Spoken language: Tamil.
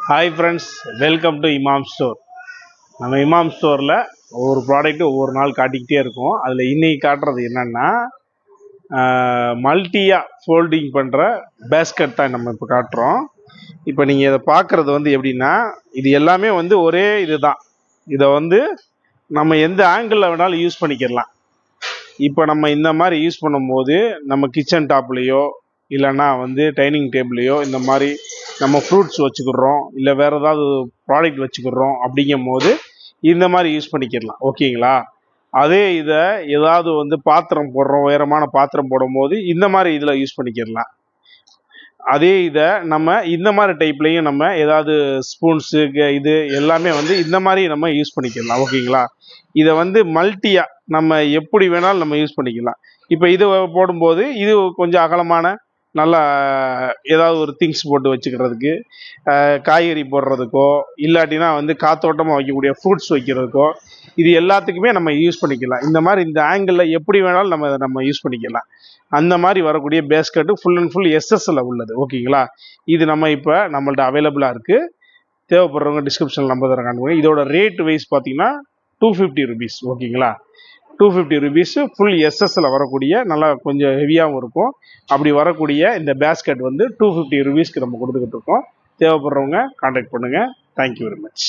ஹாய் ஃப்ரெண்ட்ஸ், வெல்கம் டு இமாம் ஸ்டோர். நம்ம இமாம் ஸ்டோரில் ஒவ்வொரு ப்ராடக்ட்டு ஒவ்வொரு நாள் காட்டிக்கிட்டே இருக்கோம். அதில் இன்றைக்கி காட்டுறது என்னென்னா மல்டியாக ஃபோல்டிங் பண்ணுற பேஸ்கட் தான் நம்ம இப்போ காட்டுறோம். இப்போ நீங்கள் இதை பார்க்குறது எப்படின்னா, இது எல்லாமே ஒரே இது தான். இதை நம்ம எந்த ஆங்கிளில் வேணாலும் யூஸ் பண்ணிக்கிடலாம். இப்போ நம்ம இந்த மாதிரி யூஸ் பண்ணும்போது நம்ம கிச்சன் டாப்லேயோ இல்லைன்னா டைனிங் டேபிளையோ இந்த மாதிரி நம்ம ஃப்ரூட்ஸ் வச்சுக்கிறோம், இல்லை வேறு ஏதாவது ப்ராடக்ட் வச்சுக்கிறோம் அப்படிங்கும் போது இந்த மாதிரி யூஸ் பண்ணிக்கிடலாம். ஓகேங்களா? அதே இதை ஏதாவது பாத்திரம் போடுறோம், உயரமான பாத்திரம் போடும்போது இந்த மாதிரி இதில் யூஸ் பண்ணிக்கிடலாம். அதே இதை நம்ம இந்த மாதிரி டைப்லேயும் நம்ம ஏதாவது ஸ்பூன்ஸு இது எல்லாமே இந்த மாதிரி நம்ம யூஸ் பண்ணிக்கலாம். ஓகேங்களா? இதை மல்டியாக நம்ம எப்படி வேணாலும் நம்ம யூஸ் பண்ணிக்கலாம். இப்போ இது போடும்போது இது கொஞ்சம் அகலமான நல்லா ஏதாவது ஒரு திங்ஸ் போட்டு வச்சுக்கிறதுக்கு, காய்கறி போடுறதுக்கோ இல்லாட்டினா காத்தோட்டமாக வைக்கக்கூடிய ஃப்ரூட்ஸ் வைக்கிறதுக்கோ இது எல்லாத்துக்குமே நம்ம யூஸ் பண்ணிக்கலாம். இந்த மாதிரி இந்த ஆங்கிளில் எப்படி வேணாலும் நம்ம யூஸ் பண்ணிக்கலாம். அந்த மாதிரி வரக்கூடிய பேஸ்கட்டு ஃபுல் அண்ட் ஃபுல் எஸ்எஸ்ல உள்ளது. ஓகேங்களா? இது நம்ம இப்போ நம்மள்ட்ட அவைலபிளாக இருக்குது. தேவைப்படுறவங்க டிஸ்கிரிப்ஷனில் நம்பர் தர காணுங்க. இதோட ரேட் வைஸ் பார்த்தீங்கன்னா 250 ருபீஸ். ஓகேங்களா? 250 ருபீஸு ஃபுல் எஸ்எஸ்ல வரக்கூடிய நல்லா கொஞ்சம் ஹெவியாகவும் இருக்கும். அப்படி வரக்கூடிய இந்த பேஸ்கட் 250 ருபீஸ்க்கு நம்ம கொடுத்துக்கிட்டு இருக்கோம். தேவைப்படுறவங்க கான்டாக்ட் பண்ணுங்கள். Thank you very much.